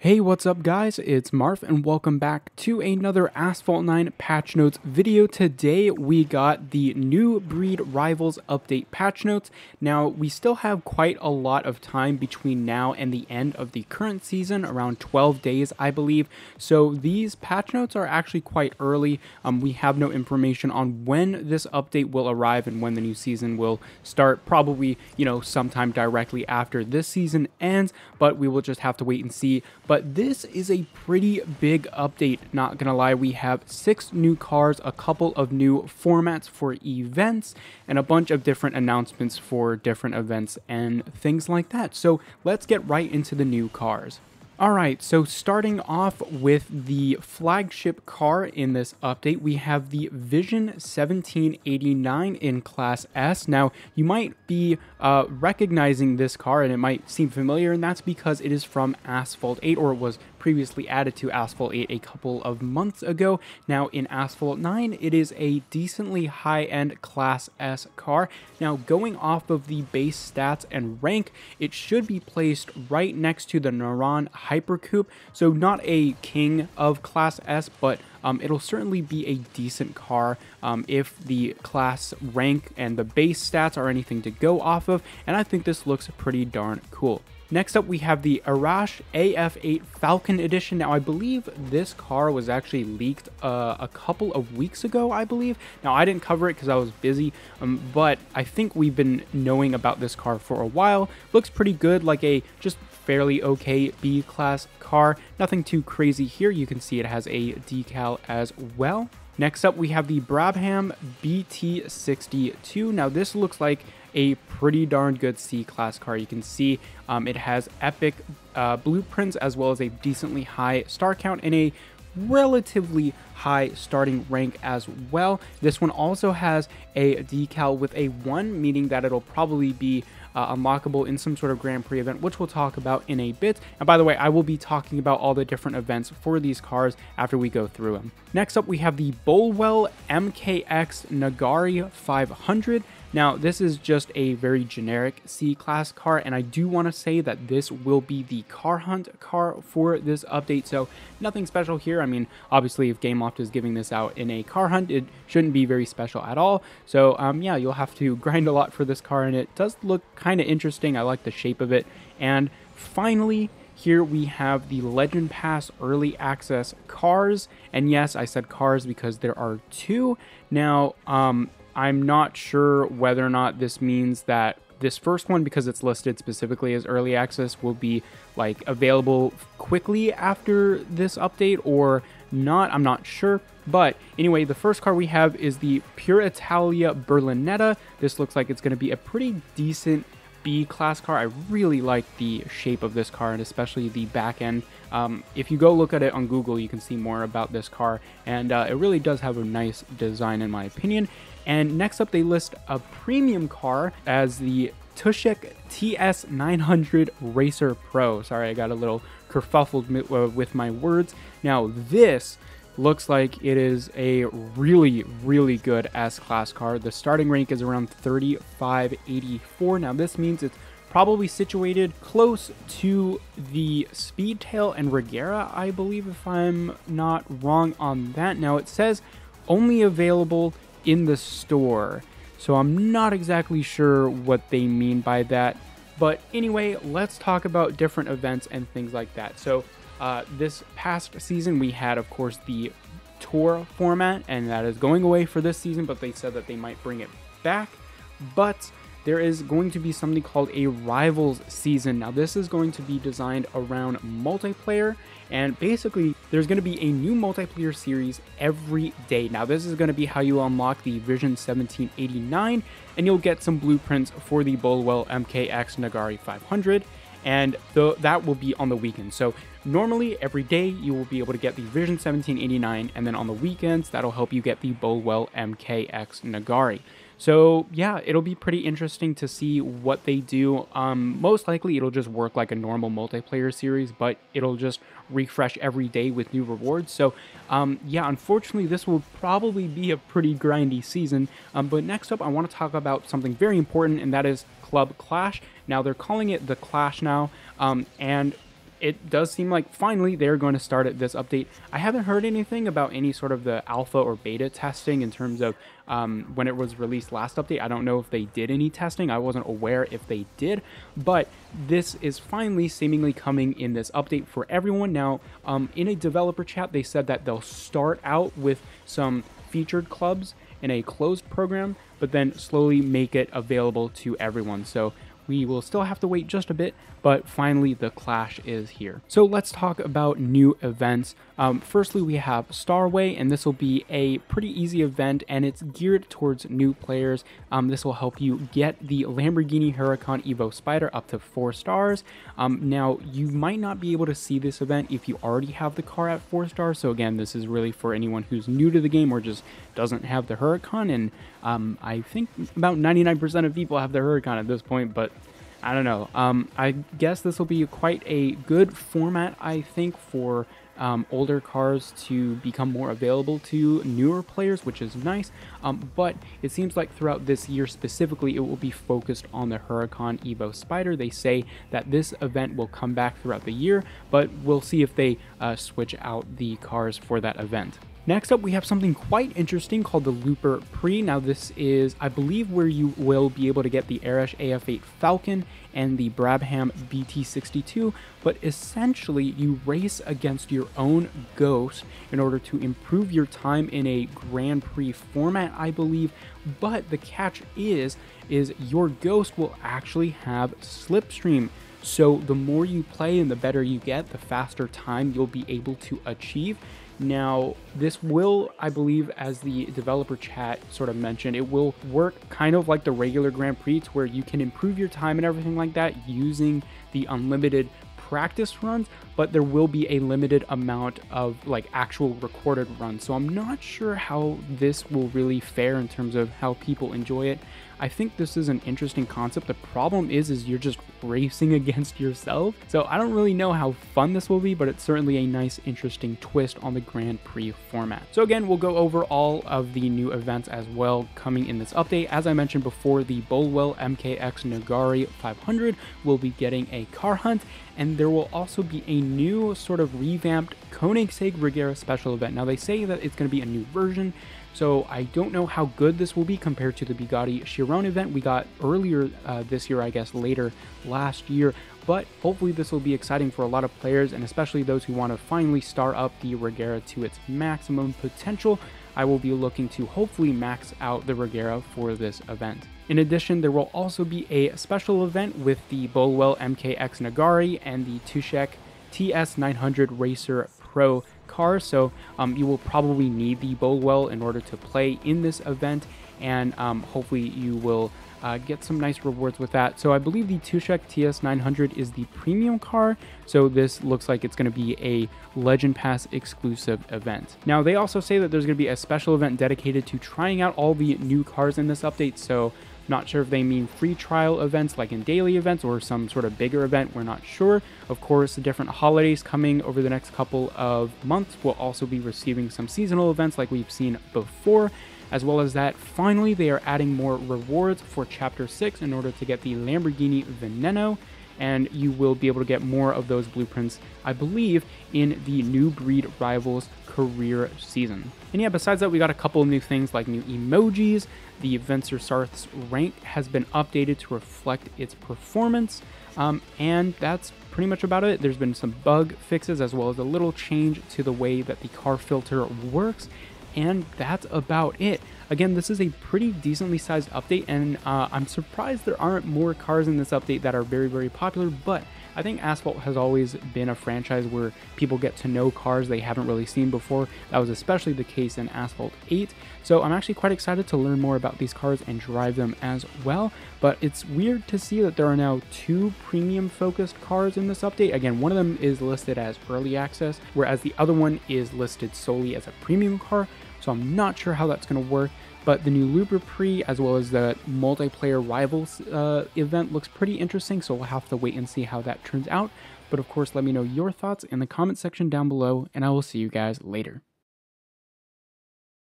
Hey, what's up guys? It's Marv and welcome back to another Asphalt 9 patch notes video. Today we got the new breed rivals update patch notes. Now we still have quite a lot of time between now and the end of the current season, around 12 days I believe. So these patch notes are actually quite early. We have no information on when this update will arrive and when the new season will start. Probably, sometime directly after this season ends, but we will just have to wait and see. But this is a pretty big update, not gonna lie. We have 6 new cars, a couple of new formats for events, and a bunch of different announcements for different events and things like that. So let's get right into the new cars. Alright, so starting off with the flagship car in this update, we have the Vision 1789 in Class S. Now, you might be recognizing this car and it might seem familiar, and that's because it is from Asphalt 8, or it was previously added to Asphalt 8 a couple of months ago. Now, in Asphalt 9, it is a decently high-end Class S car. Now, going off of the base stats and rank, it should be placed right next to the Neuron Hypercoupe, so not a king of Class S, but it'll certainly be a decent car if the class rank and the base stats are anything to go off of, and I think this looks pretty darn cool. Next up, we have the Arash AF8 Falcon Edition. Now, I believe this car was actually leaked a couple of weeks ago, I believe. Now, I didn't cover it because I was busy, but I think we've been knowing about this car for a while. Looks pretty good, like a just fairly okay B-class car. Nothing too crazy here. You can see it has a decal as well. Next up, we have the Brabham Bt-62. Now, this looks like a pretty darn good C-class car. You can see it has epic blueprints as well as a decently high star count and a relatively high starting rank as well. This one also has a decal with a 1, meaning that it'll probably be unlockable in some sort of Grand Prix event, which we'll talk about in a bit. And by the way, I will be talking about all the different events for these cars after we go through them. Next up, we have the Bolwell Mkx Nagari 500. Now, this is just a very generic C-class car, and I do want to say that this will be the car hunt car for this update, so nothing special here. I mean, obviously, if Gameloft is giving this out in a car hunt, it shouldn't be very special at all. So, yeah, you'll have to grind a lot for this car, and it does look kind of interesting. I like the shape of it. And finally, here we have the Legend Pass Early Access cars, and yes, I said cars because there are 2. Now, I'm not sure whether or not this means that this first one, because it's listed specifically as early access, will be like available quickly after this update or not. I'm not sure. But anyway, the first car we have is the Pure Italia Berlinetta. This looks like it's going to be a pretty decent B-class car. I really like the shape of this car and especially the back end. If you go look at it on Google, you can see more about this car, and it really does have a nice design in my opinion. And next up, they list a premium car as the Tushek Ts 900 Racer Pro. Sorry, I got a little kerfuffled with my words. Now, this looks like it is a really, really good S-class car. The starting rank is around 3584. Now, this means it's probably situated close to the Speedtail and Regera, I believe, if I'm not wrong on that. Now, it says only available in the store, so I'm not exactly sure what they mean by that. But anyway, let's talk about different events and things like that. So this past season we had, of course, the tour format, and that is going away for this season, but they said that they might bring it back. But there is going to be something called a Rivals season. Now, this is going to be designed around multiplayer, and basically there's going to be a new multiplayer series every day. Now, this is going to be how you unlock the Vision 1789, and you'll get some blueprints for the Bolwell Mkx Nagari 500, and that will be on the weekend. So normally every day you will be able to get the Vision 1789, and then on the weekends that'll help you get the Bolwell Mkx Nagari. So yeah, it'll be pretty interesting to see what they do. Most likely it'll just work like a normal multiplayer series, but it'll just refresh every day with new rewards. So yeah, unfortunately this will probably be a pretty grindy season. But next up I want to talk about something very important, and that is Club Clash. Now they're calling it the Clash now, and it does seem like finally they're going to start at this update. I haven't heard anything about any sort of the alpha or beta testing in terms of when it was released last update. I don't know if they did any testing. I wasn't aware if they did, but this is finally seemingly coming in this update for everyone. Now, in a developer chat, they said that they'll start out with some featured clubs in a closed program, but then slowly make it available to everyone. So we will still have to wait just a bit, but finally the Clash is here. So let's talk about new events. Firstly, we have Starway, and this will be a pretty easy event, and it's geared towards new players. This will help you get the Lamborghini Huracan Evo Spider up to 4 stars. Now, you might not be able to see this event if you already have the car at 4 stars. So again, this is really for anyone who's new to the game or just doesn't have the Huracan. And I think about 99% of people have the Huracan at this point, but I don't know. I guess this will be quite a good format, I think, for older cars to become more available to newer players, which is nice. But it seems like throughout this year specifically, it will be focused on the Huracan Evo Spider. They say that this event will come back throughout the year, but we'll see if they switch out the cars for that event. Next up, we have something quite interesting called the Looper Pre. Now, this is, I believe, where you will be able to get the Arash AF8 Falcon and the Brabham Bt-62, but essentially you race against your own ghost in order to improve your time in a Grand Prix format, I believe. But the catch is your ghost will actually have slipstream. So the more you play and the better you get, the faster time you'll be able to achieve. Now, this will, I believe, as the developer chat sort of mentioned, it will work kind of like the regular Grand Prix, to where you can improve your time and everything like that using the unlimited practice runs, but there will be a limited amount of like actual recorded runs. So I'm not sure how this will really fare in terms of how people enjoy it. I think this is an interesting concept. The problem is you're just racing against yourself. So I don't really know how fun this will be, but it's certainly a nice, interesting twist on the Grand Prix format. So again, we'll go over all of the new events as well coming in this update. As I mentioned before, the Bolwell Mkx Nagari 500 will be getting a car hunt, and there will also be a new sort of revamped Koenigsegg Regera special event. Now, they say that it's going to be a new version, so I don't know how good this will be compared to the Bugatti Chiron event we got earlier this year, I guess later last year. But hopefully this will be exciting for a lot of players, and especially those who want to finally start up the Regera to its maximum potential. I will be looking to hopefully max out the Regera for this event. In addition, there will also be a special event with the Bolwell Mkx Nagari and the Tushek Ts 900 Racer Pro car. So you will probably need the Bolwell in order to play in this event, and hopefully you will get some nice rewards with that. So I believe the Tushek Ts 900 is the premium car, so this looks like it's going to be a Legend Pass exclusive event. Now, they also say that there's going to be a special event dedicated to trying out all the new cars in this update, so not sure if they mean free trial events like in daily events or some sort of bigger event. We're not sure. Of course, the different holidays coming over the next couple of months will also be receiving some seasonal events like we've seen before. As well as that, finally, they are adding more rewards for Chapter 6 in order to get the Lamborghini Veneno, and you will be able to get more of those blueprints, I believe, in the New Breed Rivals career season. And yeah, besides that, we got a couple of new things like new emojis. The Vencer Sarth's rank has been updated to reflect its performance, and that's pretty much about it. There's been some bug fixes as well as a little change to the way that the car filter works, and that's about it. Again, this is a pretty decently sized update, and I'm surprised there aren't more cars in this update that are very, very popular, but I think Asphalt has always been a franchise where people get to know cars they haven't really seen before. That was especially the case in Asphalt 8, so I'm actually quite excited to learn more about these cars and drive them as well. But it's weird to see that there are now 2 premium focused cars in this update. Again, one of them is listed as early access, whereas the other one is listed solely as a premium car, so I'm not sure how that's going to work. But the new Looper Pre, as well as the multiplayer rivals event, looks pretty interesting, so we'll have to wait and see how that turns out. But of course, let me know your thoughts in the comment section down below, and I will see you guys later.